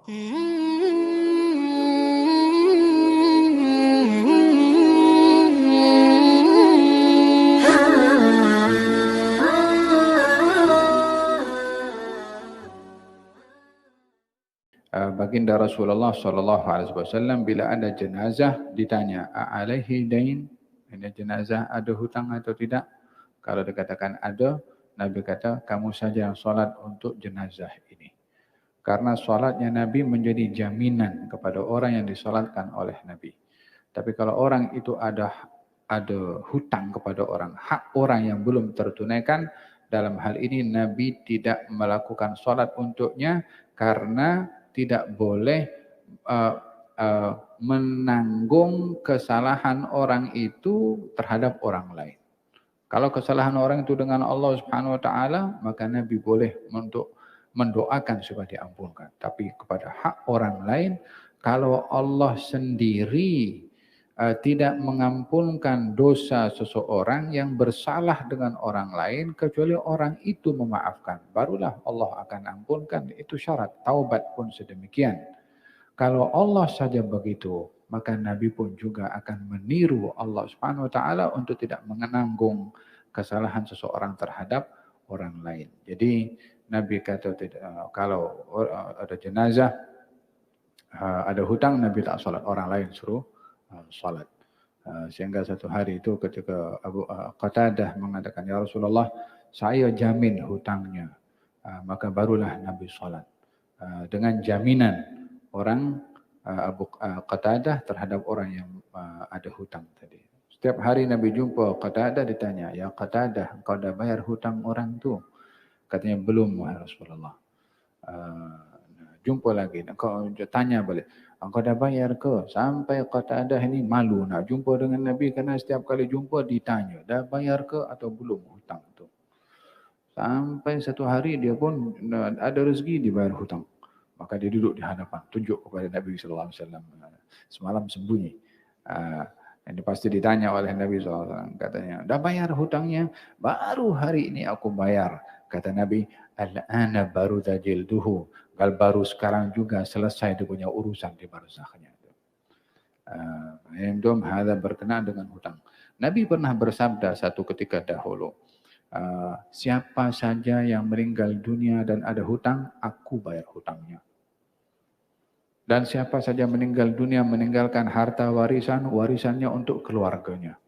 Baginda Rasulullah sallallahu alaihi wasallam bila ada jenazah ditanya, "A'alaihi dain?" Ini jenazah ada hutang atau tidak? Kalau dikatakan ada, Nabi kata, "Kamu saja yang salat untuk jenazah ini." Karena salatnya Nabi menjadi jaminan kepada orang yang disalatkan oleh Nabi. Tapi kalau orang itu ada hutang kepada orang, hak orang yang belum tertunaikan, dalam hal ini Nabi tidak melakukan salat untuknya karena tidak boleh menanggung kesalahan orang itu terhadap orang lain. Kalau kesalahan orang itu dengan Allah Subhanahu wa taala, maka Nabi boleh untuk mendoakan supaya diampunkan. Tapi kepada hak orang lain, kalau Allah sendiri tidak mengampunkan dosa seseorang yang bersalah dengan orang lain kecuali orang itu memaafkan, barulah Allah akan ampunkan. Itu syarat taubat pun sedemikian. Kalau Allah saja begitu, maka Nabi pun juga akan meniru Allah Subhanahu wa taala untuk tidak menanggung kesalahan seseorang terhadap orang lain. Jadi Nabi kata kalau ada jenazah ada hutang, Nabi tak salat, orang lain suruh salat. Sehingga satu hari itu ketika Abu Qatadah mengatakan, "Ya Rasulullah, saya jamin hutangnya." Maka barulah Nabi salat. Dengan jaminan orang Abu Qatadah terhadap orang yang ada hutang tadi. Setiap hari Nabi jumpa Qatadah ditanya, "Ya Qatadah, engkau dah bayar hutang orang tu?" Katanya, "Belum, wahai Rasulullah." Jumpa lagi, engkau tanya balik, "Engkau dah bayar ke?" Sampai Qatadah ini malu nak jumpa dengan Nabi karena setiap kali jumpa ditanya, "Dah bayar ke atau belum hutang tu?" Sampai satu hari dia pun ada rezeki dibayar hutang. Maka dia duduk di hadapan, tunjuk kepada Nabi sallallahu alaihi wasallam. Semalam sembunyi. Ini pasti ditanya oleh Nabi sallallahu alaihi wasallam. Katanya, "Dah bayar hutangnya?" "Baru hari ini aku bayar." Kata Nabi, "Al-ana baru tajilduhu." Baru sekarang juga selesai dia punya urusan di barzakhnya. Indom hada berkenaan dengan hutang. Nabi pernah bersabda satu ketika dahulu, siapa saja yang meninggal dunia dan ada hutang, aku bayar hutangnya. Dan siapa saja meninggal dunia meninggalkan harta warisan, warisannya untuk keluarganya.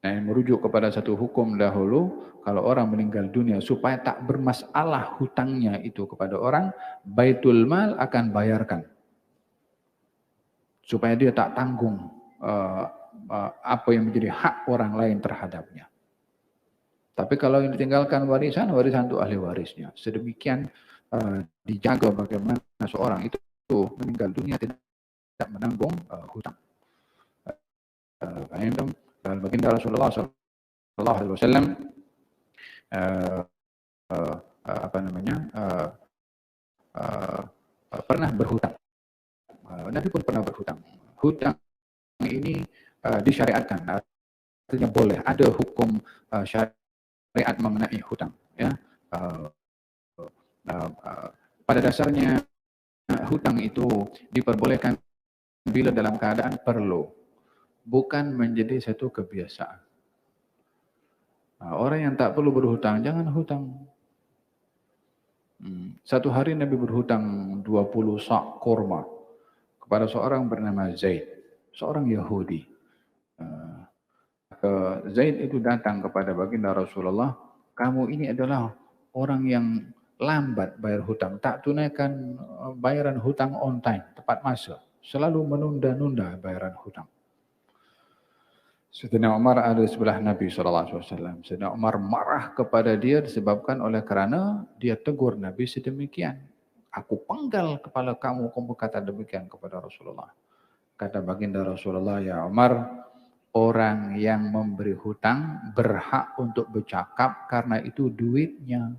Nah, yang merujuk kepada satu hukum dahulu, kalau orang meninggal dunia supaya tak bermasalah hutangnya itu kepada orang, Baitul Mal akan bayarkan. Supaya dia tak tanggung apa yang menjadi hak orang lain terhadapnya. Tapi kalau yang ditinggalkan warisan, warisan untuk ahli warisnya. Sedemikian dijaga bagaimana seorang itu meninggal dunia tidak menanggung hutang. Dan baginda Rasulullah sallallahu alaihi wasallam pernah berhutang. Nabi pun pernah berhutang. Hutang ini disyariatkan, artinya boleh ada hukum syariat mengenai hutang. Ya, pada dasarnya hutang itu diperbolehkan bila dalam keadaan perlu, bukan menjadi satu kebiasaan. Orang yang tak perlu berhutang, jangan hutang. Satu hari Nabi berhutang 20 sak kurma kepada seorang bernama Zaid, seorang Yahudi. Zaid itu datang kepada baginda Rasulullah, "Kamu ini adalah orang yang lambat bayar hutang, tak tunaikan bayaran hutang on time, tepat masa, selalu menunda-nunda bayaran hutang." Sayyidina Umar ada di sebelah Nabi SAW. Sayyidina Umar marah kepada dia disebabkan oleh kerana dia tegur Nabi sedemikian. "Aku penggal kepala kamu berkata demikian kepada Rasulullah." Kata baginda Rasulullah, "Ya Umar, orang yang memberi hutang berhak untuk bercakap karena itu duitnya.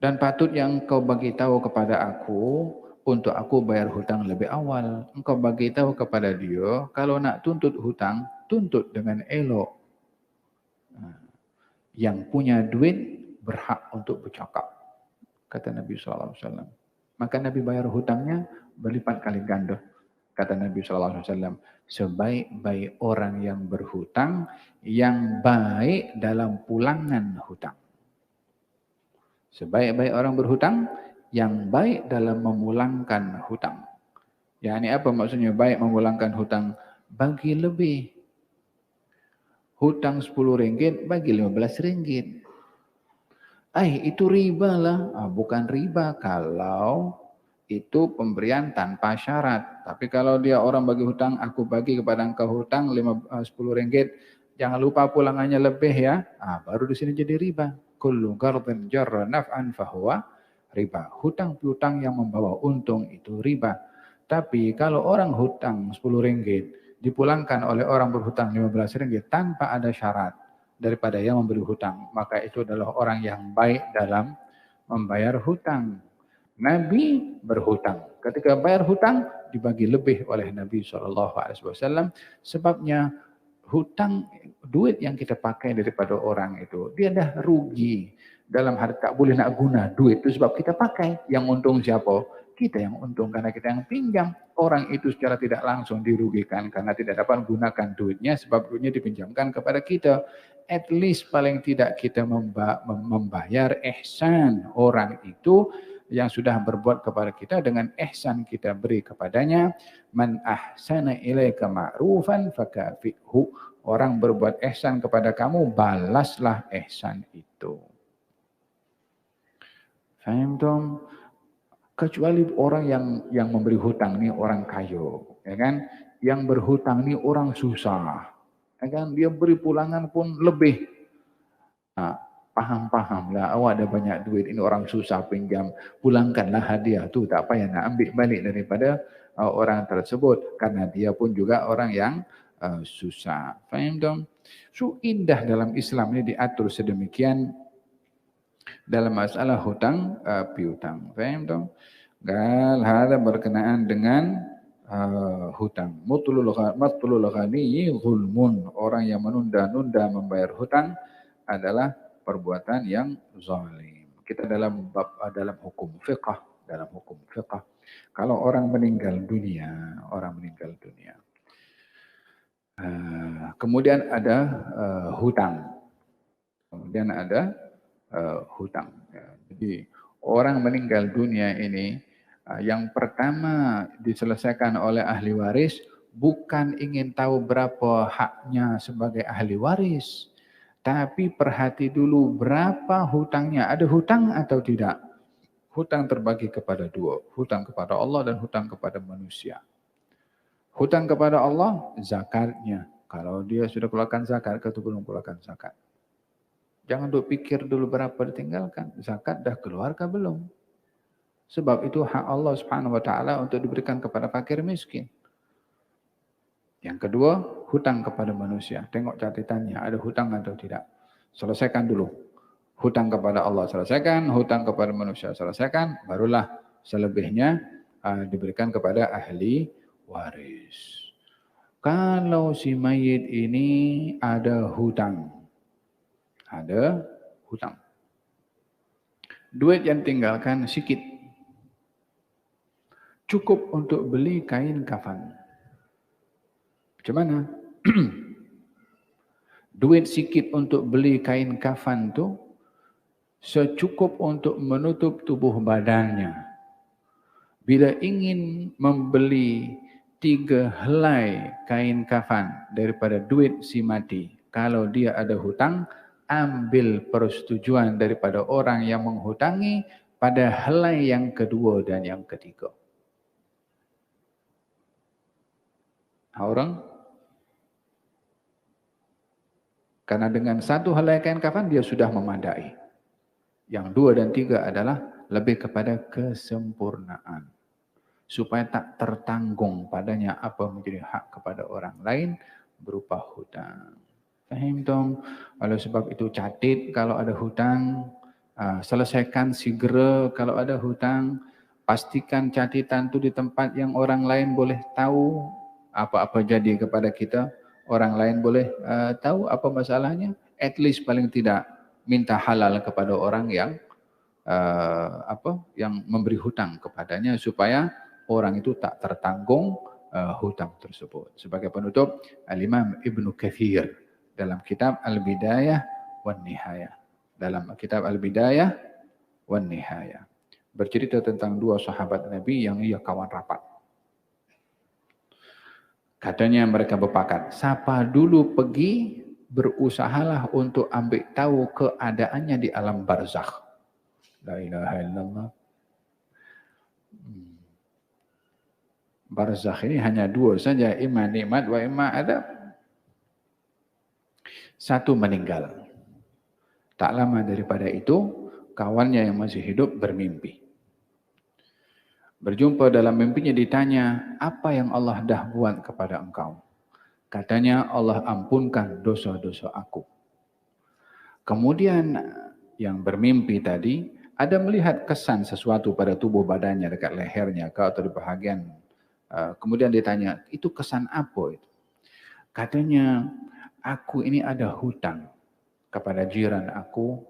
Dan patut yang engkau bagi tahu kepada aku untuk aku bayar hutang lebih awal. Engkau bagi tahu kepada dia, kalau nak tuntut hutang, tuntut dengan elok. Yang punya duit berhak untuk bercakap." kata Nabi SAW. Maka Nabi bayar hutangnya berlipat kali ganda. Kata Nabi SAW, sebaik-baik orang yang berhutang, yang baik dalam pulangan hutang. Sebaik-baik orang berhutang, yang baik dalam memulangkan hutang. Ya, ini apa maksudnya baik memulangkan hutang? Bagi lebih. Hutang 10 ringgit, bagi 15 ringgit. Itu riba lah. Bukan riba kalau itu pemberian tanpa syarat. Tapi kalau dia orang bagi hutang, aku bagi kepada engkau hutang 10 ringgit, jangan lupa pulangannya lebih ya. Baru di sini jadi riba. Kullu qardin jarra naf'an fahuwa riba. Hutang piutang yang membawa untung itu riba. Tapi kalau orang hutang 10 ringgit, dipulangkan oleh orang berhutang 15 ringgit tanpa ada syarat daripada yang memberi hutang, maka itu adalah orang yang baik dalam membayar hutang. Nabi berhutang. Ketika bayar hutang, dibagi lebih oleh Nabi SAW. Sebabnya hutang, duit yang kita pakai daripada orang itu, dia dah rugi. Dalam hal tak boleh nak guna duit itu sebab kita pakai. Yang untung siapa? Kita yang untung karena kita yang pinjam. Orang itu secara tidak langsung dirugikan karena tidak dapat gunakan duitnya sebab duitnya dipinjamkan kepada kita. At least paling tidak kita membayar ihsan orang itu yang sudah berbuat kepada kita dengan ihsan kita beri kepadanya. Man ahsana ilaika ma'rufan fakafi'hu. Orang berbuat ihsan kepada kamu, balaslah ihsan itu. Faham dong? Kecuali orang yang memberi hutang ni orang kaya, ya kan? Yang berhutang ni orang susah, ya kan? Dia beri pulangan pun lebih. Paham lah, awak ada banyak duit, ini orang susah pinjam, pulangkanlah hadiah tu, tak payah nak ambil balik daripada orang tersebut, karena dia pun juga orang yang susah. Faham dong? So indah dalam Islam ini diatur sedemikian dalam masalah hutang piutang. Faham dong? Gal hada berkenaan dengan hutang. Matlul ghani zulmun. Orang yang menunda-nunda membayar hutang adalah perbuatan yang zalim. Kita dalam hukum fiqh, kalau orang meninggal dunia, kemudian ada hutang. Hutang. Jadi orang meninggal dunia ini yang pertama diselesaikan oleh ahli waris bukan ingin tahu berapa haknya sebagai ahli waris, tapi perhati dulu berapa hutangnya. Ada hutang atau tidak? Hutang terbagi kepada dua, hutang kepada Allah dan hutang kepada manusia. Hutang kepada Allah, zakatnya. Kalau dia sudah keluarkan zakat, atau belum keluarkan zakat. Jangan duk pikir dulu berapa ditinggalkan. Zakat dah keluar ke belum? Sebab itu hak Allah Subhanahu wa taala untuk diberikan kepada fakir miskin. Yang kedua, hutang kepada manusia. Tengok catatannya, ada hutang atau tidak. Selesaikan dulu. Hutang kepada Allah selesaikan, hutang kepada manusia selesaikan, barulah selebihnya diberikan kepada ahli waris. Kalau si mayit ini ada hutang, duit yang tinggalkan sikit, cukup untuk beli kain kafan. Macam mana? Duit sikit untuk beli kain kafan tu secukup untuk menutup tubuh badannya. Bila ingin membeli 3 helai kain kafan daripada duit si mati, kalau dia ada hutang, ambil persetujuan daripada orang yang menghutangi pada helai yang kedua dan yang ketiga. Orang, karena dengan 1 helai kain kafan dia sudah memadai. Yang 2 dan 3 adalah lebih kepada kesempurnaan. Supaya tak tertanggung padanya apa menjadi hak kepada orang lain berupa hutang. Faham dong? Oleh sebab itu catat kalau ada hutang, selesaikan segera kalau ada hutang, pastikan catatan itu di tempat yang orang lain boleh tahu apa-apa jadi kepada kita, orang lain boleh tahu apa masalahnya, at least paling tidak minta halal kepada orang yang yang memberi hutang kepadanya supaya orang itu tak tertanggung hutang tersebut. Sebagai penutup, Al-Imam Ibnu Katsir dalam kitab Al-Bidayah wan Nihayah. Dalam kitab Al-Bidayah wan Nihayah bercerita tentang dua sahabat Nabi yang ia kawan rapat. Katanya mereka berpakat, siapa dulu pergi berusahalah untuk ambil tahu keadaannya di alam barzakh. La ilaha illallah. Barzakh ini hanya dua saja, imma nikmat wa imma adab. Satu meninggal. Tak lama daripada itu, kawannya yang masih hidup bermimpi. Berjumpa dalam mimpinya ditanya, apa yang Allah dah buat kepada engkau? Katanya, Allah ampunkan dosa-dosa aku. Kemudian yang bermimpi tadi, ada melihat kesan sesuatu pada tubuh badannya, dekat lehernya atau di bahagian. Kemudian ditanya, itu kesan apa itu? Katanya, aku ini ada hutang kepada jiran aku,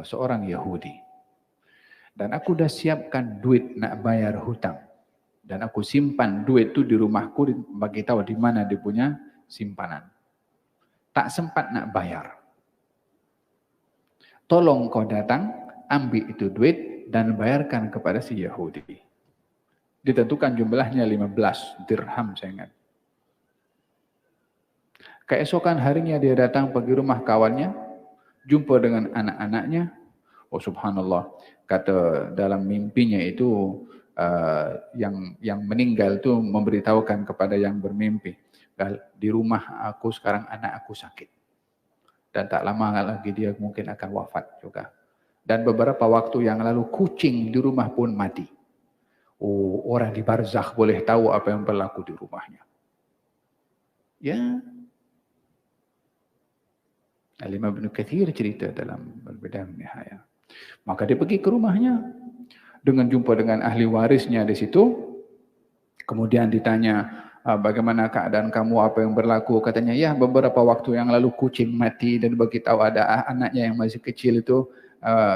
seorang Yahudi. Dan aku dah siapkan duit nak bayar hutang. Dan aku simpan duit itu di rumahku, bagi tahu di mana dia punya simpanan. Tak sempat nak bayar. Tolong kau datang, ambil itu duit dan bayarkan kepada si Yahudi. Ditentukan jumlahnya 15 dirham, saya ingat. Keesokan harinya dia datang pergi rumah kawannya, jumpa dengan anak-anaknya. Oh subhanallah, kata dalam mimpinya itu yang meninggal itu memberitahukan kepada yang bermimpi, di rumah aku sekarang anak aku sakit. Dan tak lama lagi dia mungkin akan wafat juga. Dan beberapa waktu yang lalu kucing di rumah pun mati. Oh, orang di barzakh boleh tahu apa yang berlaku di rumahnya. Ya. Al-Imam Ibnu Katsir cerita dalam Al-Bidayah wan Nihayah. Maka dia pergi ke rumahnya dengan jumpa dengan ahli warisnya di situ. Kemudian ditanya, bagaimana keadaan kamu, apa yang berlaku? Katanya, ya beberapa waktu yang lalu kucing mati dan beritahu ada anaknya yang masih kecil itu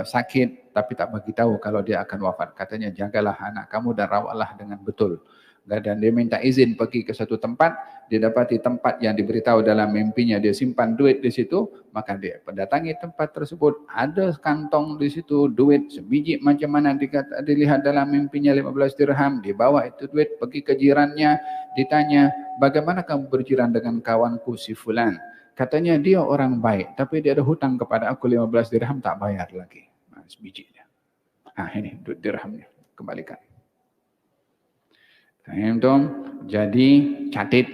sakit, tapi tak beritahu kalau dia akan wafat. Katanya, jagalah anak kamu dan rawatlah dengan betul. Dan dia minta izin pergi ke satu tempat, dia dapati tempat yang diberitahu dalam mimpinya, dia simpan duit di situ, maka dia mendatangi tempat tersebut, ada kantong di situ, duit sebiji macam mana dilihat dalam mimpinya 15 dirham, dibawa itu duit, pergi ke jirannya, ditanya, bagaimana kamu berjiran dengan kawanku si fulan? Katanya dia orang baik, tapi dia ada hutang kepada aku 15 dirham, tak bayar lagi. Nah, sebijinya. Nah ini duit dirhamnya, kembalikan. Jadi catat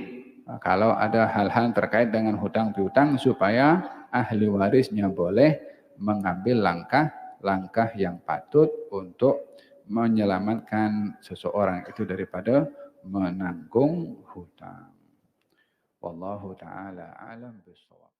kalau ada hal-hal terkait dengan hutang piutang supaya ahli warisnya boleh mengambil langkah-langkah yang patut untuk menyelamatkan seseorang itu daripada menanggung hutang. Wallahu taala alam bissawab.